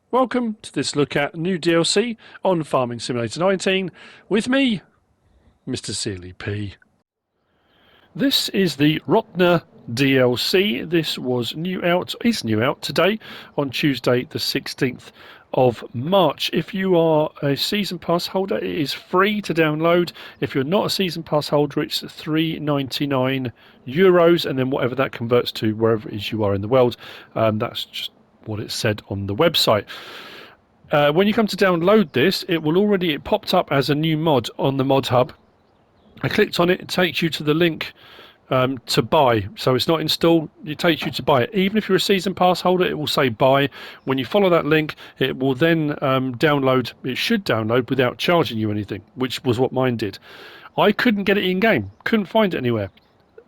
Welcome to this look at new DLC on Farming Simulator 19 with me, MrSealyp. This is the ROTTNE DLC. This is new out today on Tuesday the 16th of March. If you are a Season Pass holder, it is free to download. If you're not a Season Pass holder, it's €3.99, and then whatever that converts to wherever it is you are in the world. That's just what it said on the website. When you come to download this, it popped up as a new mod on the mod hub. I clicked on it, it takes you to the link to buy. So it's not installed, it takes you to buy it. Even if you're a season pass holder, it will say buy. When you follow that link, it will then download. It should download without charging you anything, which was what mine did. I couldn't get it in game, couldn't find it anywhere.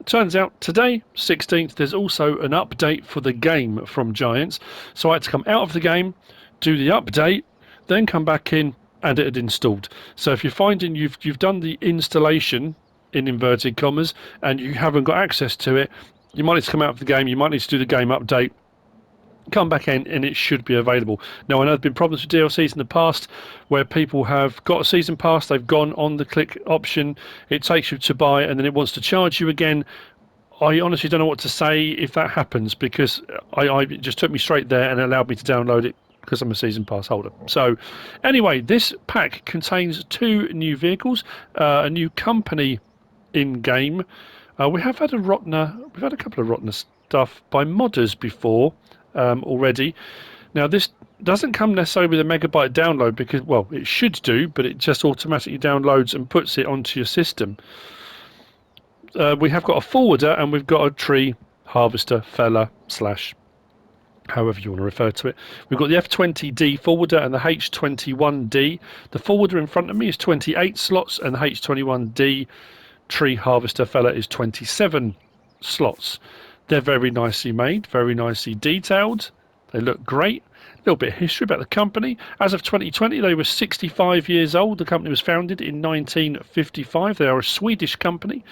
Turns out today, 16th, there's also an update for the game from Giants. So I had to come out of the game, do the update, then come back in, and it had installed. So if you're finding you've done the installation in inverted commas and you haven't got access to it, you might need to come out of the game, you might need to do the game update, come back in, and it should be available. Now, I know there have been problems with DLCs in the past where people have got a season pass, they've gone on the click option, it takes you to buy, and then it wants to charge you again. I honestly don't know what to say if that happens, because it just took me straight there and allowed me to download it because I'm a season pass holder. So anyway, this pack contains 2 new vehicles, a new company in game. We've had a couple of ROTTNE stuff by modders before already. Now this doesn't come necessarily with a megabyte download because, well, it should do, but it just automatically downloads and puts it onto your system. We have got a forwarder and we've got a tree harvester fella slash however you want to refer to it. We've got the F20D forwarder and the H21D. The forwarder in front of me is 28 slots and the H21D tree harvester fella is 27 slots. They're very nicely made, very nicely detailed. They look great. A little bit of history about the company. As of 2020, they were 65 years old. The company was founded in 1955. They are a Swedish company.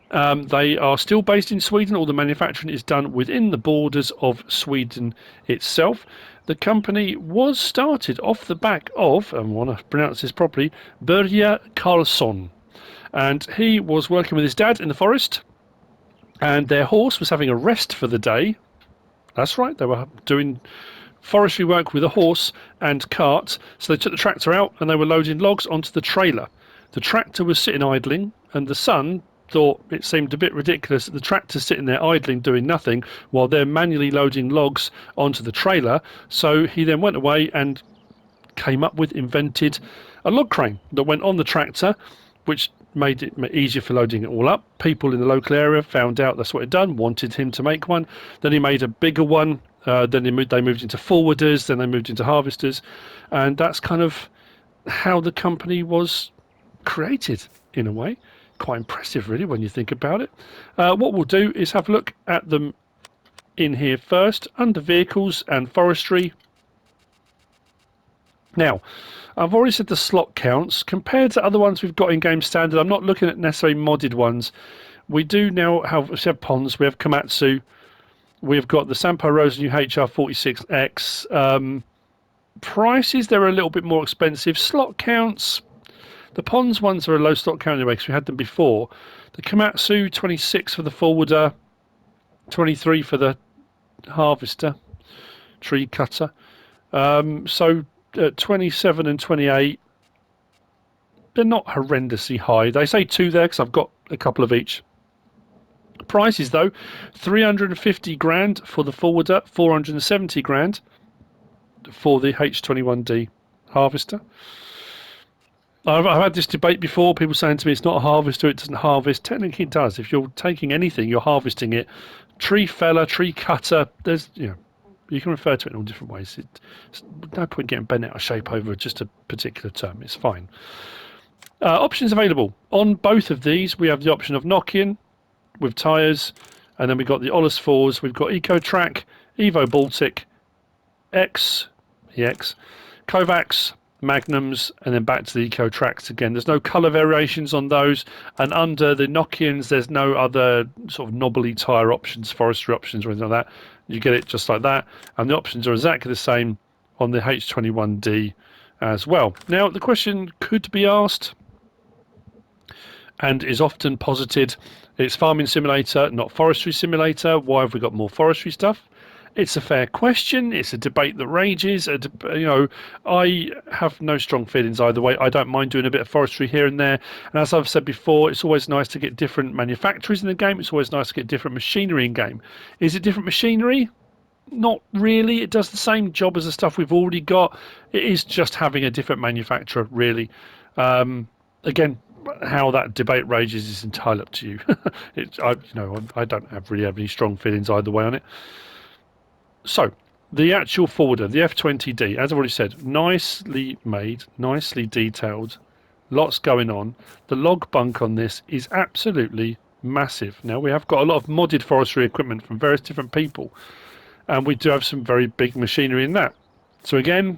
They are still based in Sweden. All the manufacturing is done within the borders of Sweden itself. The company was started off the back of, I want to pronounce this properly, Börje Karlsson. And he was working with his dad in the forest, and their horse was having a rest for the day. That's right, they were doing forestry work with a horse and cart. So they took the tractor out and they were loading logs onto the trailer. The tractor was sitting idling, and the son thought it seemed a bit ridiculous that the tractor's sitting there idling doing nothing while they're manually loading logs onto the trailer. So he then went away and invented a log crane that went on the tractor, which made it easier for loading it all up. People in the local area found out that's what he'd done, wanted him to make one. Then he made a bigger one. Then they moved into forwarders, then they moved into harvesters, and that's kind of how the company was created in a way. Quite impressive, really, when you think about it. What we'll do is have a look at them in here first, under vehicles and forestry. Now, I've already said the slot counts. Compared to other ones we've got in game standard, I'm not looking at necessarily modded ones. We do now have ponds, we have Komatsu, we've got the Sampo Rose new HR46X. Prices, they're a little bit more expensive. Slot counts, the ponds ones are a low slot count anyway because we had them before. The Komatsu, 26 for the forwarder, 23 for the harvester, tree cutter. So 27 and 28, they're not horrendously high. They say 2 there because I've got a couple of each. Prices though, 350 grand for the forwarder, 470 grand for the H21D harvester. I've had this debate before, people saying to me it's not a harvester, it doesn't harvest. Technically it does. If you're taking anything, you're harvesting it. Tree feller, tree cutter, there's, you can refer to it in all different ways. It's no point getting bent out of shape over just a particular term. It's fine. Options available. On both of these, we have the option of knock-in with tyres, and then we've got the Ollis 4s. We've got EcoTrack, Evo Baltic, EX, Kovacs, Magnums, and then back to the EcoTracks again. There's no colour variations on those, and under the knock-ins, there's no other sort of knobbly tyre options, forestry options, or anything like that. You get it just like that, and the options are exactly the same on the H21D as well. Now, the question could be asked, and is often posited, it's farming simulator, not forestry simulator. Why have we got more forestry stuff? It's a fair question. It's a debate that rages. I have no strong feelings either way. I don't mind doing a bit of forestry here and there. And as I've said before, it's always nice to get different manufacturers in the game. It's always nice to get different machinery in game. Is it different machinery? Not really. It does the same job as the stuff we've already got. It is just having a different manufacturer, really. Again, how that debate rages is entirely up to you. I don't really have any strong feelings either way on it. So, the actual forwarder, the F20D, as I've already said, nicely made, nicely detailed, lots going on. The log bunk on this is absolutely massive. Now, we have got a lot of modded forestry equipment from various different people, and we do have some very big machinery in that. So again,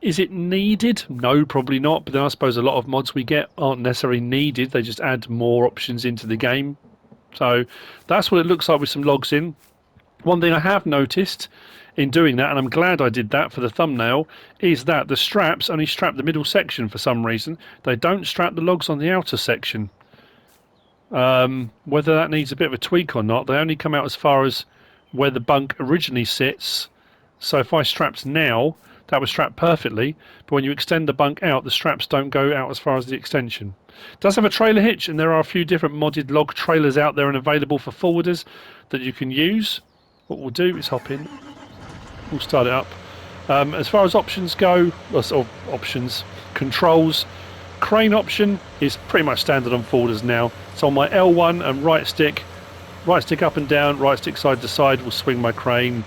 is it needed? No, probably not. But then I suppose a lot of mods we get aren't necessarily needed. They just add more options into the game. So that's what it looks like with some logs in. One thing I have noticed in doing that, and I'm glad I did that for the thumbnail, is that the straps only strap the middle section for some reason. They don't strap the logs on the outer section. Whether that needs a bit of a tweak or not, they only come out as far as where the bunk originally sits. So if I strapped now, that would strap perfectly, but when you extend the bunk out, the straps don't go out as far as the extension. It does have a trailer hitch, and there are a few different modded log trailers out there and available for forwarders that you can use. What we'll do is hop in, we'll start it up. As far as options go, controls, crane option is pretty much standard on forwarders now. So on my L1 and right stick up and down, right stick side to side will swing my crane.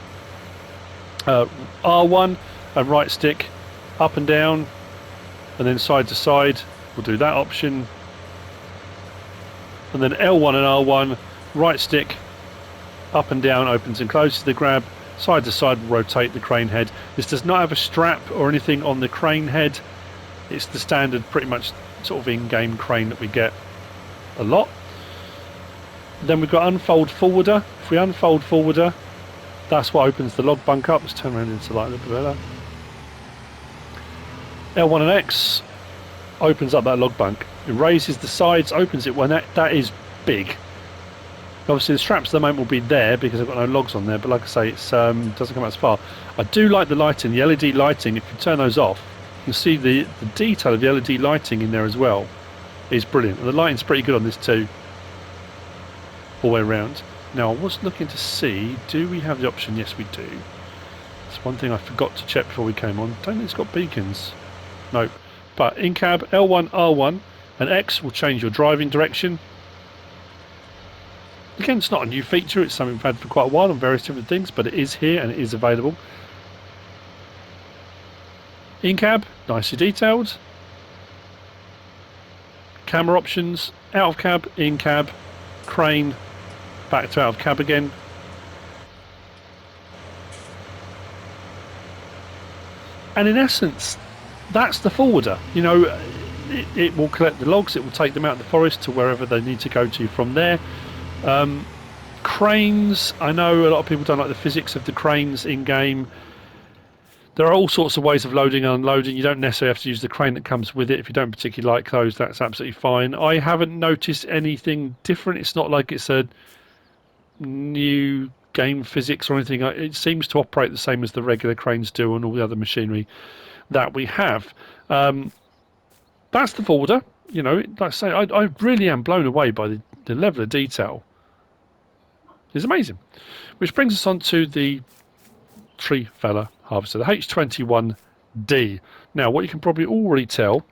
R1 and right stick up and down, and then side to side, we'll do that option. And then L1 and R1, right stick up and down opens and closes the grab, side to side will rotate the crane head. This does not have a strap or anything on the crane head. It's the standard pretty much sort of in-game crane that we get a lot. Then we've got unfold forwarder. If we unfold forwarder, that's what opens the log bunk up. Let's turn around into light a little bit better. L1 and X opens up that log bunk. It raises the sides, opens it when that is big. Obviously the straps at the moment will be there because I've got no logs on there, but like I say, it doesn't come out as far. I do like the lighting, the LED lighting. If you turn those off, you'll see the detail of the LED lighting in there as well is brilliant. And the lighting's pretty good on this too, all the way around. Now I was looking to see, do we have the option? Yes we do. That's one thing I forgot to check before we came on. Don't think it's got beacons. Nope. But in cab, L1, R1 and X will change your driving direction. Again, it's not a new feature, it's something we've had for quite a while on various different things, but it is here and it is available. In cab, nicely detailed. Camera options, out of cab, in cab, crane, back to out of cab again. And in essence, that's the forwarder. You know, it will collect the logs, it will take them out of the forest to wherever they need to go to from there. Cranes, I know a lot of people don't like the physics of the cranes in game. There are all sorts of ways of loading and unloading. You don't necessarily have to use the crane that comes with it. If you don't particularly like those, that's absolutely fine. I haven't noticed anything different. It's not like it's a new game physics or anything. It seems to operate the same as the regular cranes do and all the other machinery that we have. That's the forwarder. You know, like I say, I really am blown away by the level of detail. It's amazing. Which brings us on to the tree fella harvester, the H21D. Now, what you can probably already tell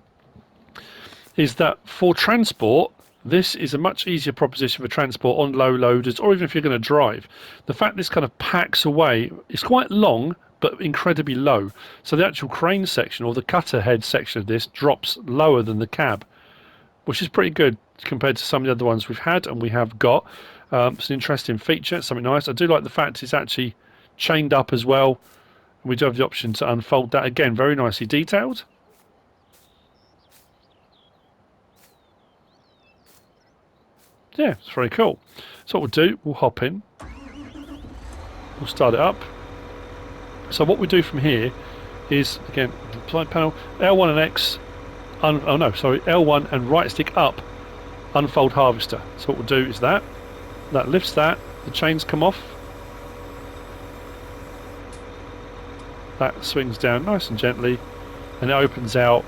is that for transport, this is a much easier proposition for transport on low loaders, or even if you're going to drive. The fact this kind of packs away, it's quite long, but incredibly low. So the actual crane section, or the cutter head section of this, drops lower than the cab, which is pretty good compared to some of the other ones we've had and we have got. It's an interesting feature, it's something nice. I do like the fact it's actually chained up as well. We do have the option to unfold that again, very nicely detailed. Yeah, it's very cool. So what we'll do, we'll hop in, we'll start it up, So what we do from here is, again, side panel, L1 and X, L1 and right stick up, unfold harvester. So what we'll do is that lifts that, the chains come off, that swings down nice and gently, and it opens out,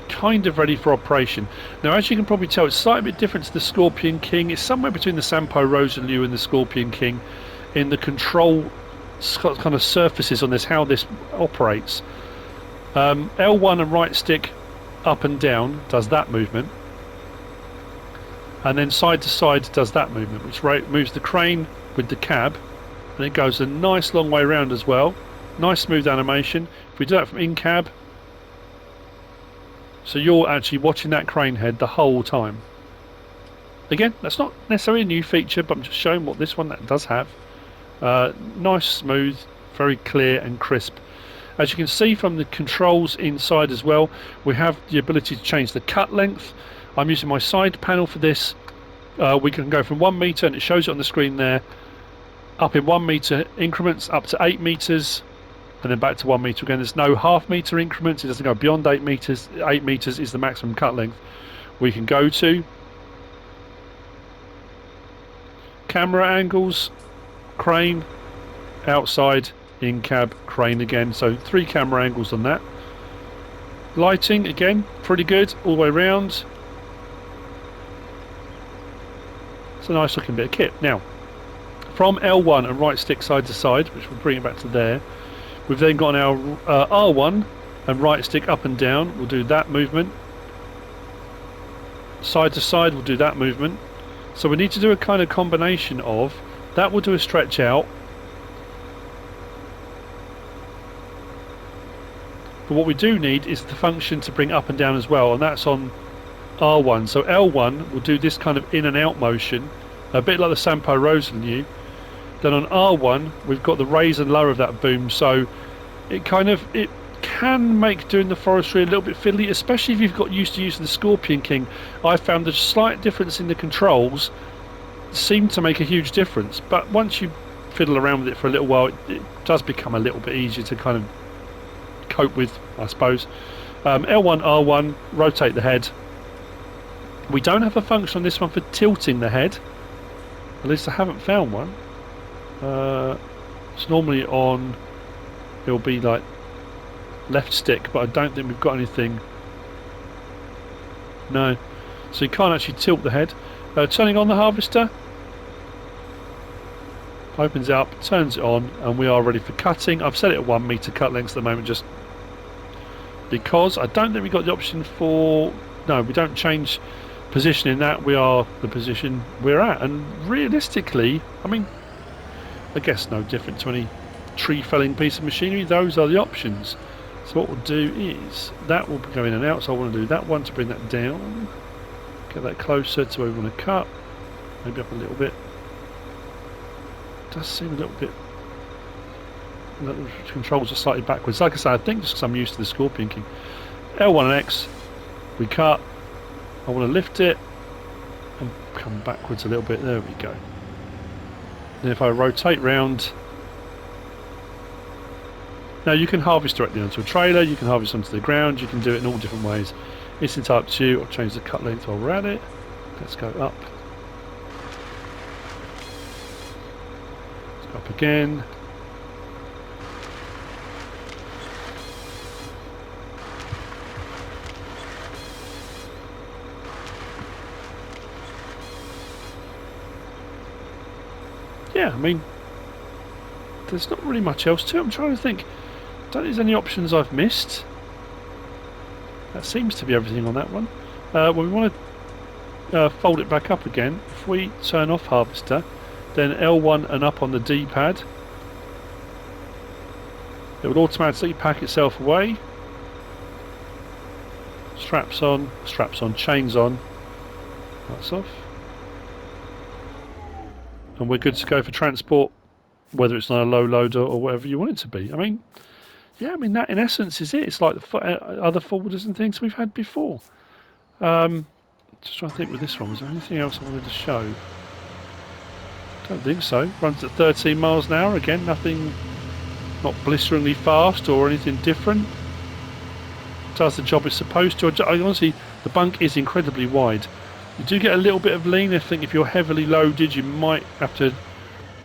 kind of ready for operation. Now, as you can probably tell, it's slightly bit different to the Scorpion King. It's somewhere between the Sampo Rosalie and the Scorpion King in the control kind of surfaces on this, how this operates. L1 and right stick up and down does that movement, and then side to side does that movement, which moves the crane with the cab, and it goes a nice long way around as well. Nice smooth animation. If we do that from in cab, so you're actually watching that crane head the whole time. Again, that's not necessarily a new feature, but I'm just showing what this one that does have. Nice, smooth, very clear and crisp. As you can see from the controls inside as well, we have the ability to change the cut length. I'm using my side panel for this. We can go from 1 meter, and it shows it on the screen there, up in 1 meter increments up to 8 meters, and then back to 1 meter again. There's no half meter increments. It doesn't go beyond 8 meters. 8 meters is the maximum cut length we can go to. Camera angles, crane, outside, in cab, crane again. So 3 camera angles on that. Lighting again, pretty good all the way around. It's a nice looking bit of kit. Now, from L1 and right stick side to side, which will bring it back to there, we've then got our R1 and right stick up and down. We'll do that movement. Side to side, we'll do that movement. So we need to do a kind of combination of that. Will do a stretch out. But what we do need is the function to bring up and down as well, and that's on R1. So L1 will do this kind of in and out motion, a bit like the Sampo Rosalie. Then on R1 we've got the raise and lower of that boom, so it can make doing the forestry a little bit fiddly, especially if you've got used to using the Scorpion King. I found a slight difference in the controls seemed to make a huge difference, but once you fiddle around with it for a little while, it does become a little bit easier to kind of cope with, I suppose. L1, R1, rotate the head. We don't have a function on this one for tilting the head, at least I haven't found one. It's normally on, it'll be like left stick, but I don't think we've got anything. No, so you can't actually tilt the head. Turning on the harvester, opens it up, turns it on, and we are ready for cutting. I've set it at 1 meter cut length at the moment, just because I don't think we've got the option for, no, we don't change position in that. We are the position we're at, and realistically, I mean, I guess no different to any tree felling piece of machinery. Those are the options. So what we'll do is that will go in and out, so I want to do that one to bring that down, get that closer to where we want to cut, maybe up a little bit. It does seem a little bit, the controls are slightly backwards. Like I say, I think just because I'm used to the Scorpion King. L1 and X, we cut. I want to lift it and come backwards a little bit. There we go. Then if I rotate round, now you can harvest directly onto a trailer, you can harvest onto the ground, you can do it in all different ways. It's entirely up to you. I'll change the cut length while we're at it. Let's go up. Let's go up again. Yeah, I mean, there's not really much else to it. I'm trying to think. Don't think there's any options I've missed. That seems to be everything on that one. When we want to fold it back up again, if we turn off harvester, then L1 and up on the D-pad, it would automatically pack itself away. Straps on, chains on. That's off. And we're good to go for transport, whether it's on a low loader or whatever you want it to be. I mean, yeah, I mean, that in essence is it. It's like the other forwarders and things we've had before. Just trying to think with this one, was there anything else I wanted to show? Don't think so. Runs at 13 miles an hour, again, nothing not blisteringly fast or anything different. Does the job it's supposed to. Honestly, the bunk is incredibly wide. You do get a little bit of lean. I think if you're heavily loaded, you might have to.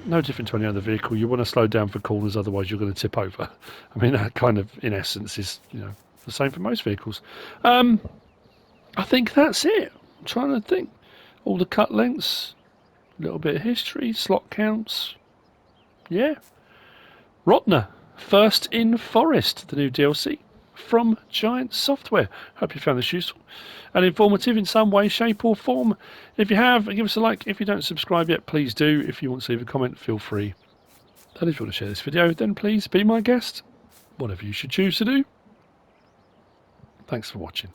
No different to any other vehicle. You want to slow down for corners, otherwise you're going to tip over. I mean, that kind of, in essence, is the same for most vehicles. I think that's it. I'm trying to think. All the cut lengths, a little bit of history, slot counts. Yeah. ROTTNE, First in Forest, the new DLC from Giant Software. Hope you found this useful and informative in some way, shape or form. If you have, give us a like. If you don't subscribe yet, please do. If you want to leave a comment, feel free. And if you want to share this video, then please be my guest. Whatever you should choose to do. Thanks for watching.